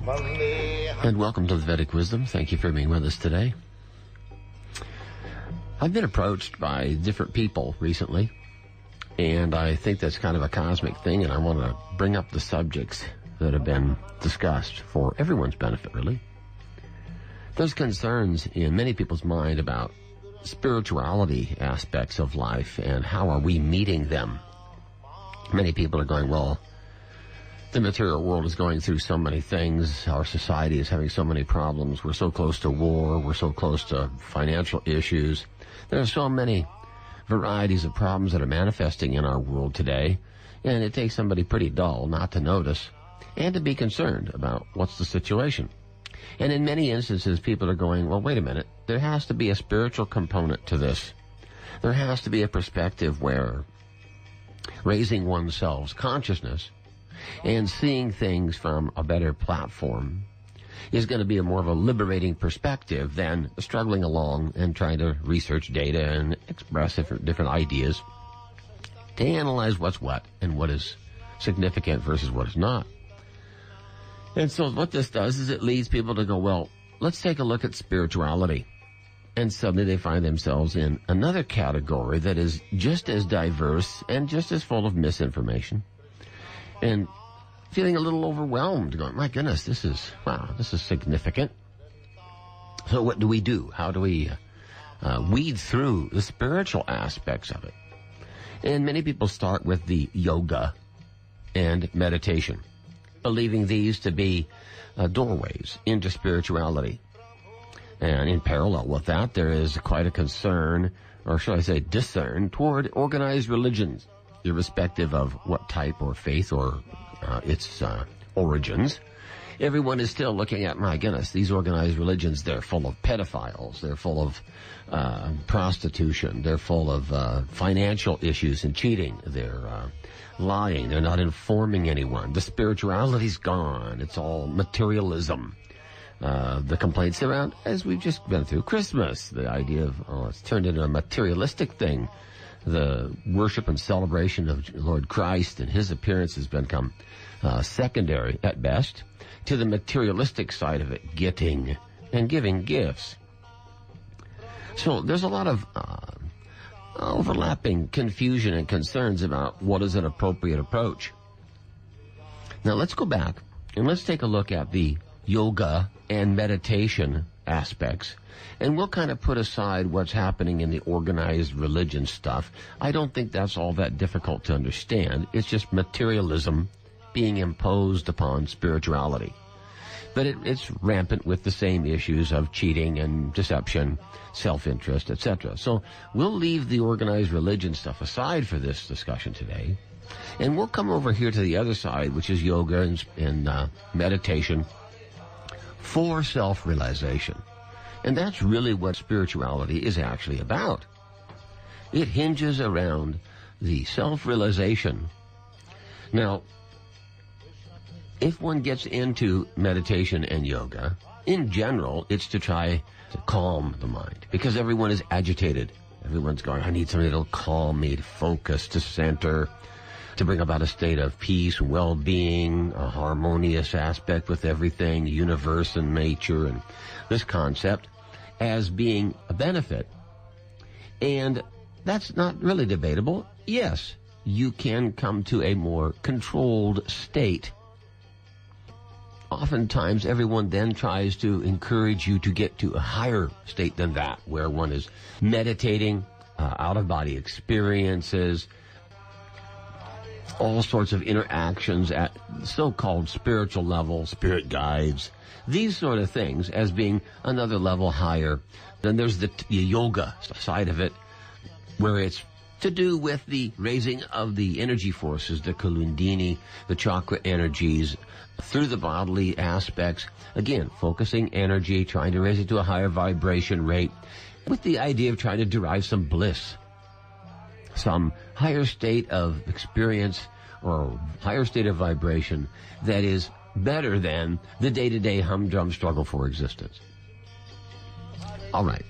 And welcome to the Vedic Wisdom. Thank you for being with us today. I've been approached by different people recently, and I think that's kind of a cosmic thing, and I want to bring up the subjects that have been discussed for everyone's benefit, really. There's concerns in many people's mind about spirituality aspects of life and how are we meeting them. Many people are going, well, the material world is going through so many things. Our society is having so many problems. We're so close to war. We're so close to financial issues. There are so many varieties of problems that are manifesting in our world today, and it takes somebody pretty dull not to notice and to be concerned about what's the situation. And in many instances, people are going, well, wait a minute. There has to be a spiritual component to this. There has to be a perspective where raising oneself's consciousness and seeing things from a better platform is going to be a more of a liberating perspective than struggling along and trying to research data and express different ideas to analyze what's what and what is significant versus what is not. And so what this does is it leads people to go, well, let's take a look at spirituality. And suddenly they find themselves in another category that is just as diverse and just as full of misinformation. And feeling a little overwhelmed, going, my goodness, this is significant. So what do we do? How do we weed through the spiritual aspects of it? And many people start with the yoga and meditation, believing these to be doorways into spirituality. And in parallel with that, there is quite a concern, or should I say discern, toward organized religions, irrespective of what type or faith or its origins. Everyone is still looking at, my goodness, these organized religions, they're full of pedophiles, they're full of prostitution, they're full of financial issues and cheating, they're lying, they're not informing anyone. The spirituality's gone. It's all materialism. The complaints around, as we've just been through, Christmas, the idea of, it's turned into a materialistic thing. The worship and celebration of Lord Christ and his appearance has become secondary at best to the materialistic side of it, getting and giving gifts. So there's a lot of overlapping confusion and concerns about what is an appropriate approach. Now let's go back and let's take a look at the yoga and meditation aspects, and we'll kind of put aside what's happening in the organized religion stuff. I don't think that's all that difficult to understand. It's just materialism being imposed upon spirituality. But it's rampant with the same issues of cheating and deception, self-interest, etc. So we'll leave the organized religion stuff aside for this discussion today, and we'll come over here to the other side, which is yoga and meditation for self-realization. And that's really what spirituality is actually about. It hinges around the self-realization. Now, if one gets into meditation and yoga, in general, it's to try to calm the mind, because everyone is agitated. Everyone's going, I need something that'll calm me, to focus, to center, to bring about a state of peace, well-being, a harmonious aspect with everything, the universe and nature, and this concept as being a benefit. And that's not really debatable. Yes, you can come to a more controlled state. Oftentimes, everyone then tries to encourage you to get to a higher state than that, where one is meditating, out-of-body experiences, all sorts of interactions at so-called spiritual level, spirit guides, these sort of things as being another level higher. Then there's the yoga side of it, where it's to do with the raising of the energy forces, the Kundalini, the chakra energies, through the bodily aspects. Again, focusing energy, trying to raise it to a higher vibration rate, with the idea of trying to derive some bliss, some higher state of experience or higher state of vibration that is better than the day-to-day humdrum struggle for existence. All right.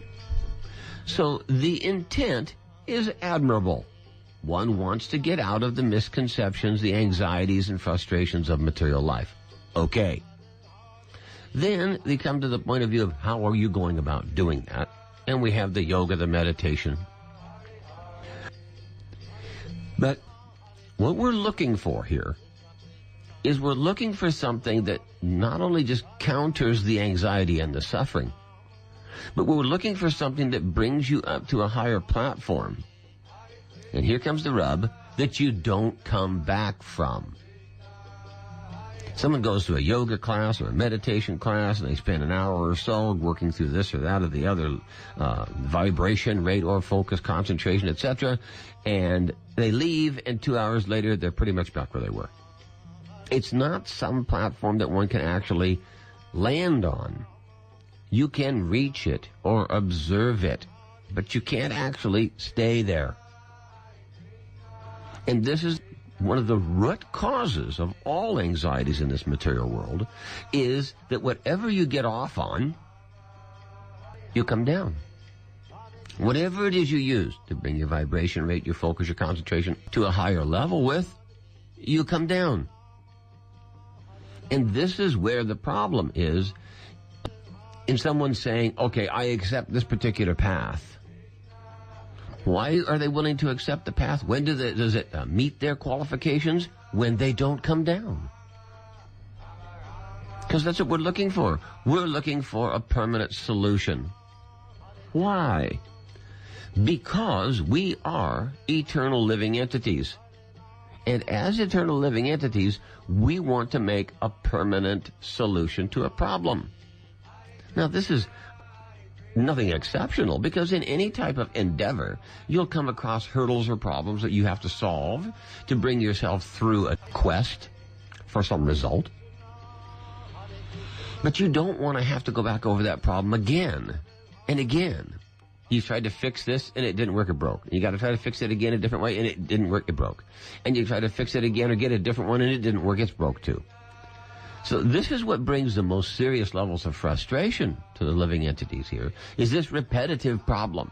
So the intent is admirable. One wants to get out of the misconceptions, the anxieties and frustrations of material life. Okay. Then they come to the point of view of how are you going about doing that? And we have the yoga, the meditation. But what we're looking for here is we're looking for something that not only just counters the anxiety and the suffering, but we're looking for something that brings you up to a higher platform. And here comes the rub, that you don't come back from. Someone goes to a yoga class or a meditation class and they spend an hour or so working through this or that or the other, vibration, rate or focus, concentration, etc. And they leave, and 2 hours later they're pretty much back where they were. It's not some platform that one can actually land on. You can reach it or observe it, but you can't actually stay there. And this is one of the root causes of all anxieties in this material world, is that whatever you get off on, you come down. Whatever it is you use to bring your vibration rate, your focus, your concentration to a higher level with, you come down. And this is where the problem is in someone saying, okay, I accept this particular path. Why are they willing to accept the path? When does it meet their qualifications? When they don't come down. Because that's what we're looking for. We're looking for a permanent solution. Why? Because we are eternal living entities. And as eternal living entities, we want to make a permanent solution to a problem. Now, this is nothing exceptional, because in any type of endeavor, you'll come across hurdles or problems that you have to solve to bring yourself through a quest for some result. But you don't want to have to go back over that problem again and again. You tried to fix this and it didn't work, it broke. You got to try to fix it again a different way and it didn't work, it broke. And you try to fix it again or get a different one and it didn't work, it's broke too. So this is what brings the most serious levels of frustration to the living entities here, is this repetitive problem.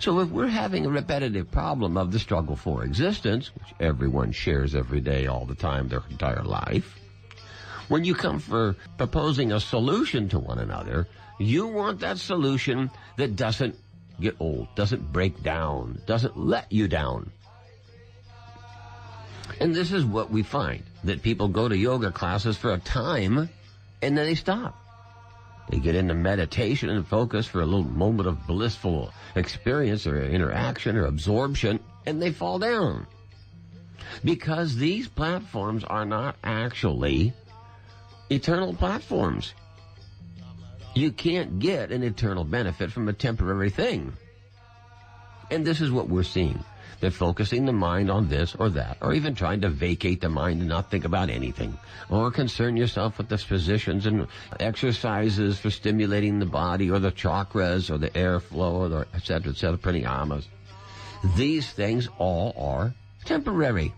So if we're having a repetitive problem of the struggle for existence, which everyone shares every day, all the time, their entire life, when you come for proposing a solution to one another, you want that solution that doesn't get old, doesn't break down, doesn't let you down. And this is what we find, that people go to yoga classes for a time and then they stop. They get into meditation and focus for a little moment of blissful experience or interaction or absorption, and they fall down. Because these platforms are not actually eternal platforms. You can't get an eternal benefit from a temporary thing. And this is what we're seeing. That focusing the mind on this or that, or even trying to vacate the mind and not think about anything, or concern yourself with the positions and exercises for stimulating the body, or the chakras, or the airflow, or the et cetera, pranayamas. These things all are temporary.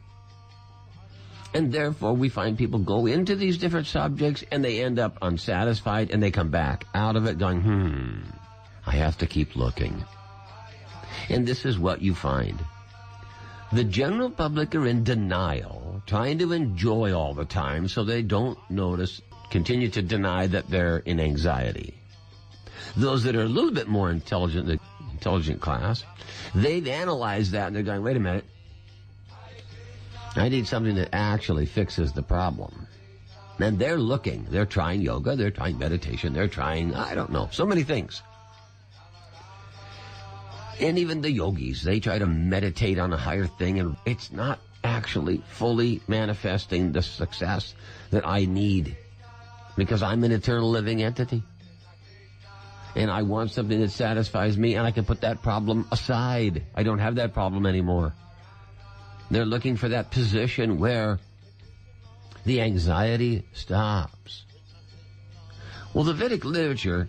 And therefore we find people go into these different subjects and they end up unsatisfied and they come back out of it going, I have to keep looking. And this is what you find. The general public are in denial, trying to enjoy all the time so they don't continue to deny that they're in anxiety. Those that are a little bit more intelligent, the intelligent class, they've analyzed that and they're going, wait a minute, I need something that actually fixes the problem. And they're looking, they're trying yoga, they're trying meditation, they're trying, I don't know, so many things. And even the yogis, they try to meditate on a higher thing, and it's not actually fully manifesting the success that I need, because I'm an eternal living entity. And I want something that satisfies me, and I can put that problem aside. I don't have that problem anymore. They're looking for that position where the anxiety stops. Well, the Vedic literature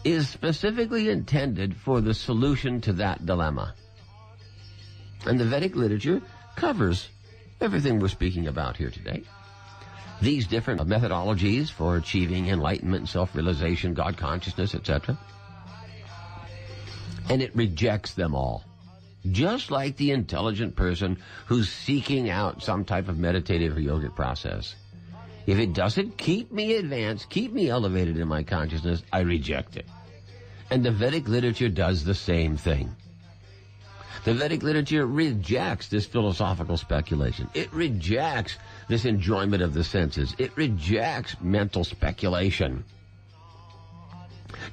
is specifically intended for the solution to that dilemma. And the Vedic literature covers everything we're speaking about here today. These different methodologies for achieving enlightenment, self-realization, God consciousness, etc. And it rejects them all. Just like the intelligent person who's seeking out some type of meditative or yogic process. If it doesn't keep me advanced, keep me elevated in my consciousness, I reject it. And the Vedic literature does the same thing. The Vedic literature rejects this philosophical speculation. It rejects this enjoyment of the senses. It rejects mental speculation.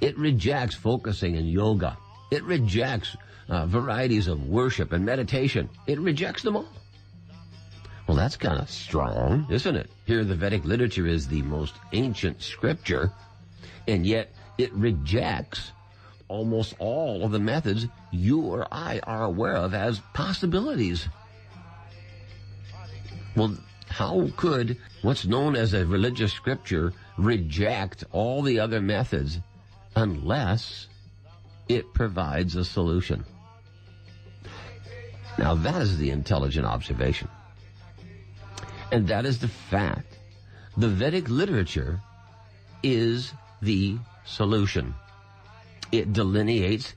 It rejects focusing in yoga. It rejects varieties of worship and meditation. It rejects them all. Well, that's kind of strong, isn't it? Here the Vedic literature is the most ancient scripture, and yet it rejects almost all of the methods you or I are aware of as possibilities. Well, how could what's known as a religious scripture reject all the other methods unless it provides a solution? Now that is the intelligent observation. And that is the fact. The Vedic literature is the solution. It delineates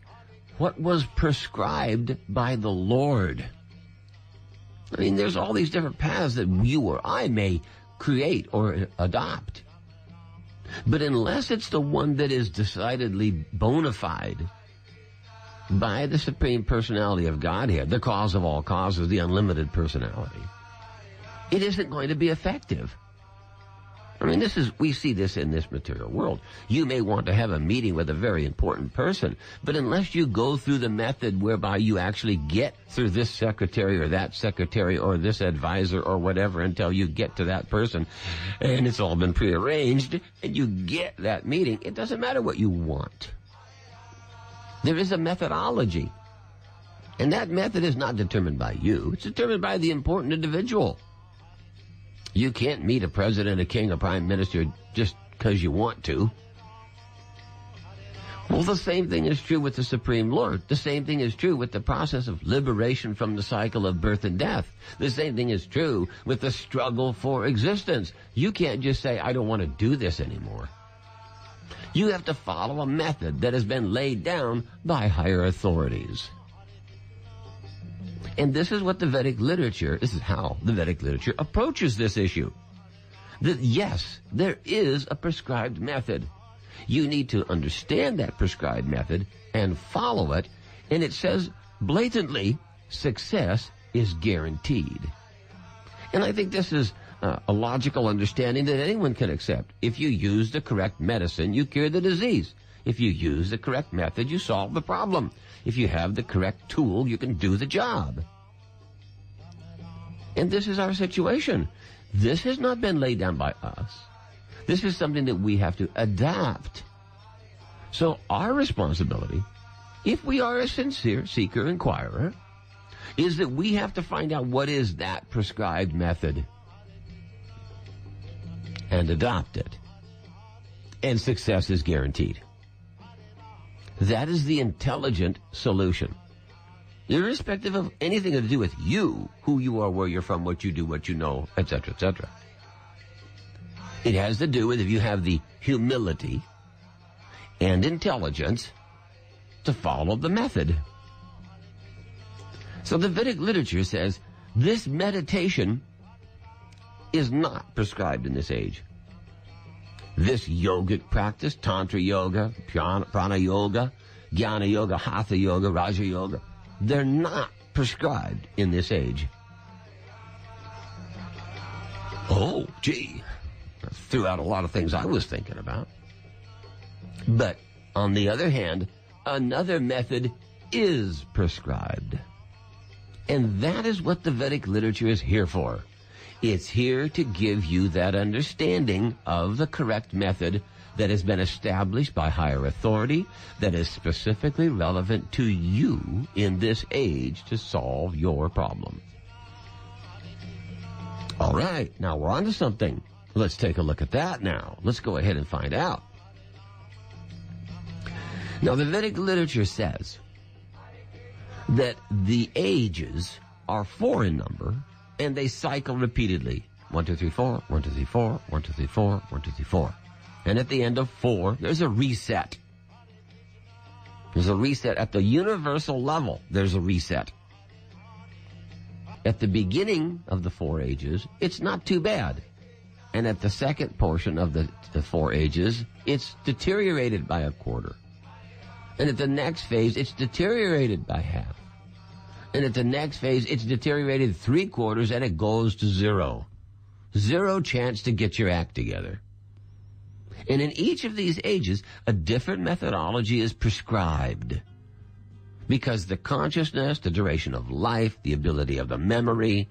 what was prescribed by the Lord. I mean, there's all these different paths that you or I may create or adopt. But unless it's the one that is decidedly bona fide by the Supreme Personality of Godhead, the cause of all causes, the unlimited personality, it isn't going to be effective. I mean, we see this in this material world. You may want to have a meeting with a very important person, but unless you go through the method whereby you actually get through this secretary or this advisor or whatever until you get to that person, and it's all been prearranged, and you get that meeting, it doesn't matter what you want. There is a methodology. And that method is not determined by you. It's determined by the important individual. You can't meet a president, a king, a prime minister just because you want to. Well, the same thing is true with the Supreme Lord. The same thing is true with the process of liberation from the cycle of birth and death. The same thing is true with the struggle for existence. You can't just say, I don't want to do this anymore. You have to follow a method that has been laid down by higher authorities. And this is what this is how the Vedic literature approaches this issue. That yes, there is a prescribed method. You need to understand that prescribed method and follow it. And it says blatantly, success is guaranteed. And I think this is a logical understanding that anyone can accept. If you use the correct medicine, you cure the disease. If you use the correct method, you solve the problem. If you have the correct tool, you can do the job. And this is our situation. This has not been laid down by us. This is something that we have to adapt. So our responsibility, if we are a sincere seeker inquirer, is that we have to find out what is that prescribed method and adopt it. And success is guaranteed. That is the intelligent solution. Irrespective of anything to do with you, who you are, where you're from, what you do, what you know, etc., etc. It has to do with if you have the humility and intelligence to follow the method. So the Vedic literature says this meditation is not prescribed in this age. This yogic practice, Tantra yoga, Prana yoga, Jnana yoga, Hatha yoga, Raja yoga, they're not prescribed in this age. Oh, gee, that threw out a lot of things I was thinking about. But on the other hand, another method is prescribed. And that is what the Vedic literature is here for. It's here to give you that understanding of the correct method that has been established by higher authority, that is specifically relevant to you in this age to solve your problem. All right, now we're on to something. Let's take a look at that now. Let's go ahead and find out. Now, the Vedic literature says that the ages are 4 in number, and they cycle repeatedly. 1, 2, 3, 4, 1, 2, 3, 4, 1, 2, 3, 4, 1, 2, 3, 4. And at the end of 4, there's a reset. There's a reset at the universal level. There's a reset. At the beginning of the 4 ages, it's not too bad. And at the second portion of the 4 ages, it's deteriorated by a quarter. And at the next phase, it's deteriorated by half. And at the next phase, it's deteriorated 3/4, and it goes to 0. 0 chance to get your act together. And in each of these ages, a different methodology is prescribed. Because the consciousness, the duration of life, the ability of the memory,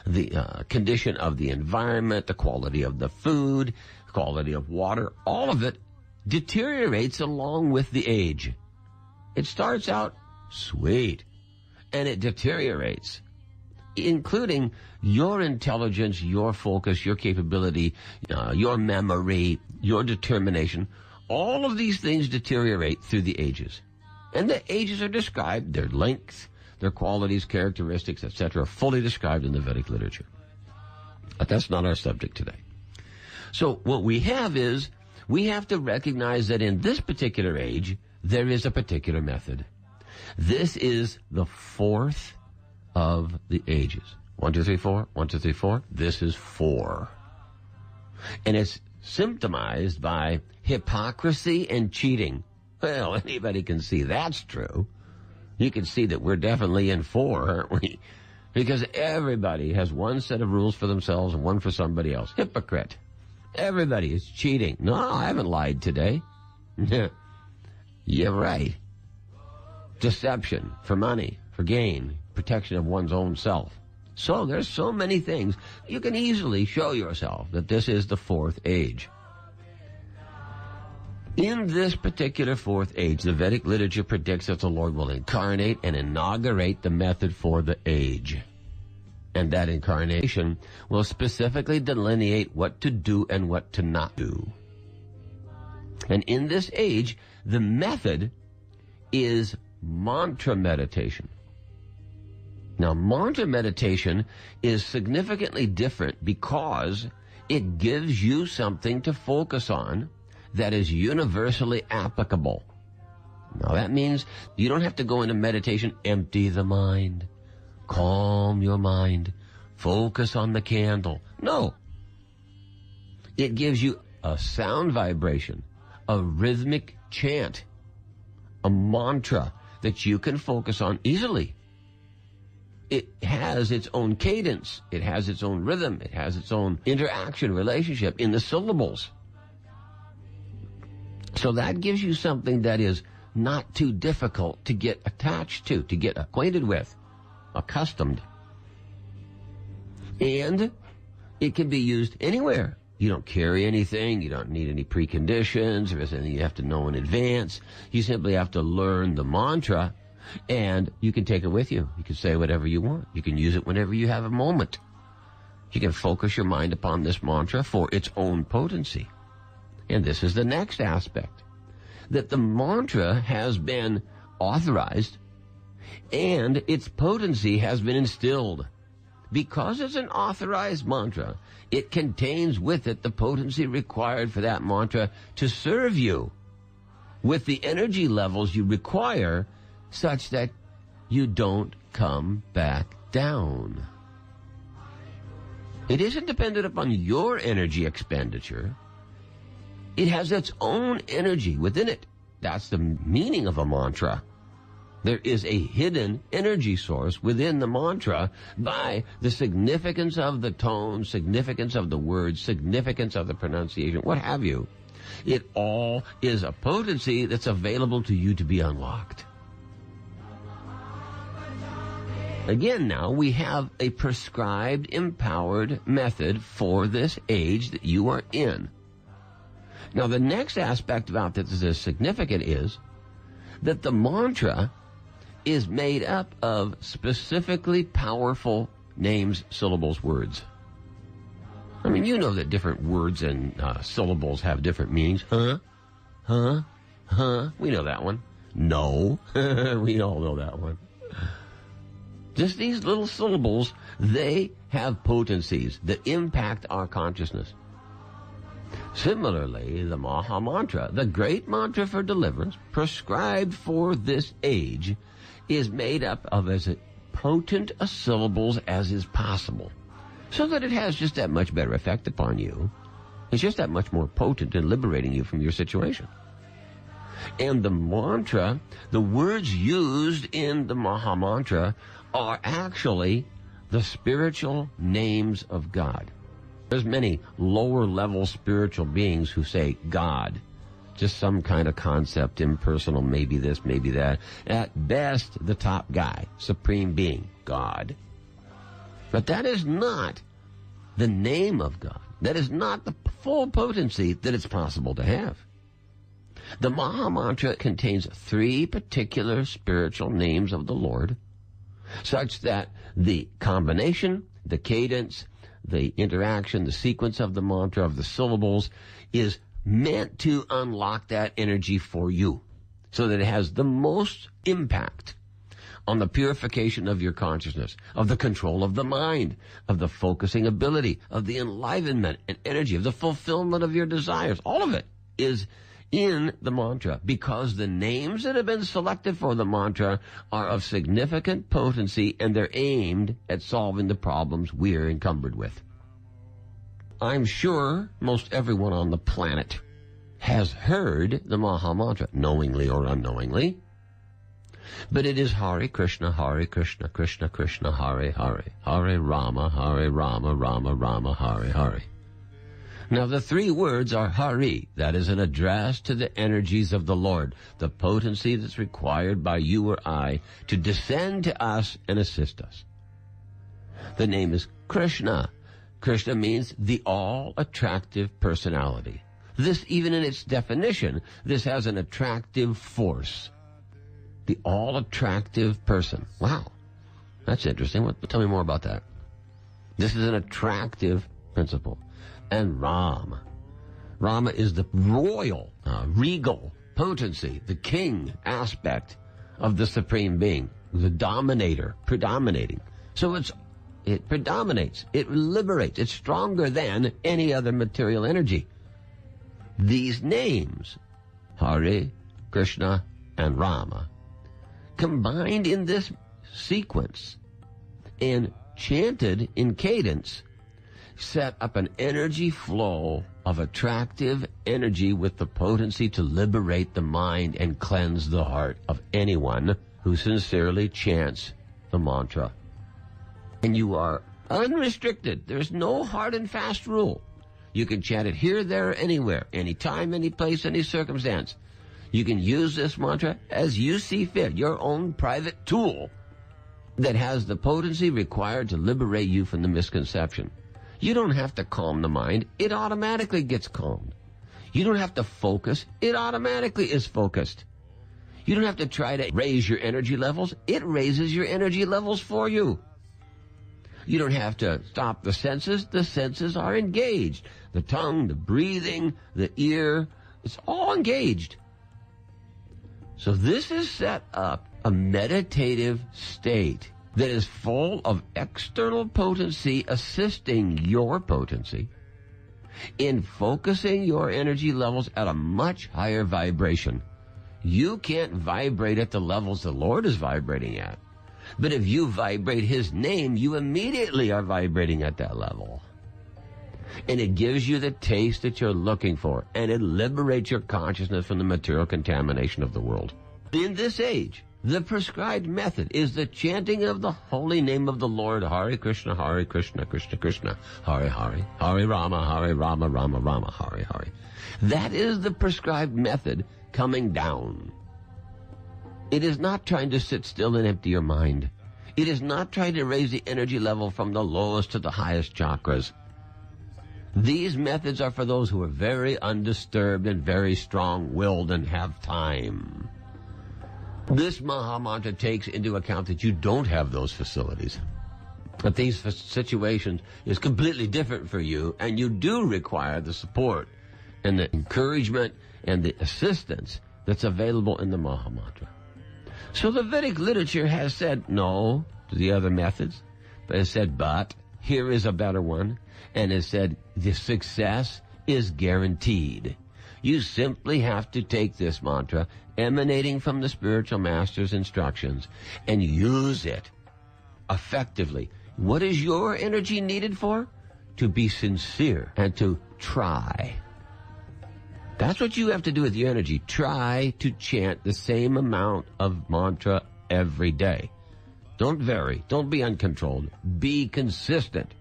the condition of the environment, the quality of the food, quality of water, all of it deteriorates along with the age. It starts out sweet, and it deteriorates, including your intelligence, your focus, your capability, your memory, your determination. All of these things deteriorate through the ages. And the ages are described, their length, their qualities, characteristics, etc., fully described in the Vedic literature. But that's not our subject today. So what we have is, we have to recognize that in this particular age, there is a particular method. This is the 4th of the ages. 1, 2, 3, 4, 1, 2, 3, 4. This is 4. And it's symptomized by hypocrisy and cheating. Well, anybody can see that's true. You can see that we're definitely in 4, aren't we? Because everybody has one set of rules for themselves and one for somebody else. Hypocrite. Everybody is cheating. No, I haven't lied today. You're right. Deception for money, for gain, protection of one's own self. So there's so many things. You can easily show yourself that this is the 4th age. In this particular 4th age, the Vedic literature predicts that the Lord will incarnate and inaugurate the method for the age. And that incarnation will specifically delineate what to do and what to not do. And in this age, the method is mantra meditation. Now, mantra meditation is significantly different because it gives you something to focus on that is universally applicable. Now, that means you don't have to go into meditation, empty the mind, calm your mind, focus on the candle. No. It gives you a sound vibration, a rhythmic chant, a mantra that you can focus on easily. It has its own cadence. It has its own rhythm. It has its own interaction, relationship in the syllables. So that gives you something that is not too difficult to get attached to get acquainted with, accustomed. And it can be used anywhere. You don't carry anything. You don't need any preconditions. There isn't anything you have to know in advance. You simply have to learn the mantra, and you can take it with you. You can say whatever you want. You can use it whenever you have a moment. You can focus your mind upon this mantra for its own potency. And this is the next aspect, that the mantra has been authorized and its potency has been instilled. Because it's an authorized mantra, it contains with it the potency required for that mantra to serve you with the energy levels you require such that you don't come back down. It isn't dependent upon your energy expenditure. It has its own energy within it. That's the meaning of a mantra. There is a hidden energy source within the mantra by the significance of the tone, significance of the words, significance of the pronunciation, what have you. It all is a potency that's available to you to be unlocked. Again, now we have a prescribed, empowered method for this age that you are in. Now, the next aspect about this that is significant is that the mantra is made up of specifically powerful names, syllables, words. I mean, you know that different words and syllables have different meanings. Huh? Huh? Huh? We know that one. No. We all know that one. Just these little syllables, they have potencies that impact our consciousness. Similarly, the Maha Mantra, the great mantra for deliverance, prescribed for this age, is made up of as potent a syllables as is possible, so that it has just that much better effect upon you It's just that much more potent in liberating you from your situation. And the mantra, the words used in the Maha Mantra are actually the spiritual names of God. There's many lower level spiritual beings who say God, just some kind of concept, impersonal, maybe this, maybe that. At best, the top guy, supreme being, God. But that is not the name of God. That is not the full potency that it's possible to have. The Maha Mantra contains 3 particular spiritual names of the Lord, such that the combination, the cadence, the interaction, the sequence of the mantra, of the syllables, is meant to unlock that energy for you, so that it has the most impact on the purification of your consciousness, of the control of the mind, of the focusing ability, of the enlivenment and energy, of the fulfillment of your desires. All of it is in the mantra, because the names that have been selected for the mantra are of significant potency, and they're aimed at solving the problems we're encumbered with. I'm sure most everyone on the planet has heard the Maha Mantra, knowingly or unknowingly. But it is Hare Krishna, Krishna Krishna, Hare Hare, Hare Rama, Rama Rama, Hare Hare. Now the 3 words are Hari, that is an address to the energies of the Lord, the potency that's required by you or I to descend to us and assist us. The name is Krishna. Krishna means the all-attractive personality. This, even in its definition, this has an attractive force. The all-attractive person. Wow, that's interesting. Tell me more about that. This is an attractive principle. And Rama is the royal, regal potency, the king aspect of the Supreme Being, the dominator, predominating. So it predominates, it liberates, it's stronger than any other material energy. These names, Hare, Krishna, and Rama, combined in this sequence and chanted in cadence, set up an energy flow of attractive energy with the potency to liberate the mind and cleanse the heart of anyone who sincerely chants the mantra. And you are unrestricted. There's no hard and fast rule. You can chant it here, there, anywhere, anytime, any place, any circumstance. You can use this mantra as you see fit, your own private tool that has the potency required to liberate you from the misconception. You don't have to calm the mind. It automatically gets calmed. You don't have to focus. It automatically is focused. You don't have to try to raise your energy levels. It raises your energy levels for you. You don't have to stop the senses. The senses are engaged. The tongue, the breathing, the ear, it's all engaged. So this is set up a meditative state that is full of external potency assisting your potency in focusing your energy levels at a much higher vibration. You can't vibrate at the levels the Lord is vibrating at. But if you vibrate His name, you immediately are vibrating at that level. And it gives you the taste that you're looking for, and it liberates your consciousness from the material contamination of the world. In this age, the prescribed method is the chanting of the holy name of the Lord, Hare Krishna, Krishna Krishna, Hare Hare, Hare Rama, Rama Rama, Hare Hare. That is the prescribed method coming down. It is not trying to sit still and empty your mind. It is not trying to raise the energy level from the lowest to the highest chakras. These methods are for those who are very undisturbed and very strong-willed and have time. This Maha Mantra takes into account that you don't have those facilities, that these situations is completely different for you, and you do require the support and the encouragement and the assistance that's available in the Maha Mantra. So the Vedic literature has said no to the other methods, but has said, but here is a better one, and has said the success is guaranteed. You simply have to take this mantra emanating from the spiritual master's instructions and use it effectively. What is your energy needed for? To be sincere and to try. That's what you have to do with your energy. Try to chant the same amount of mantra every day. Don't vary. Don't be uncontrolled. Be consistent.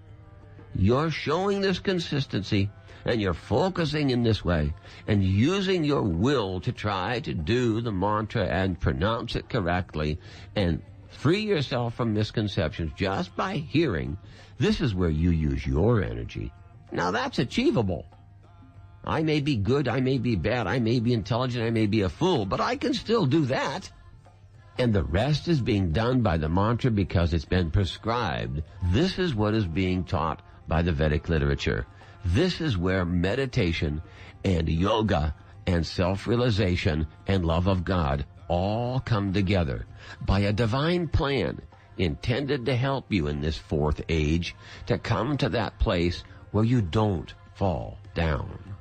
You're showing this consistency, and you're focusing in this way and using your will to try to do the mantra and pronounce it correctly and free yourself from misconceptions just by hearing. This is where you use your energy. Now that's achievable. I may be good, I may be bad, I may be intelligent, I may be a fool, but I can still do that. And the rest is being done by the mantra because it's been prescribed. This is what is being taught by the Vedic literature. This is where meditation and yoga and self-realization and love of God all come together by a divine plan intended to help you in this fourth age to come to that place where you don't fall down.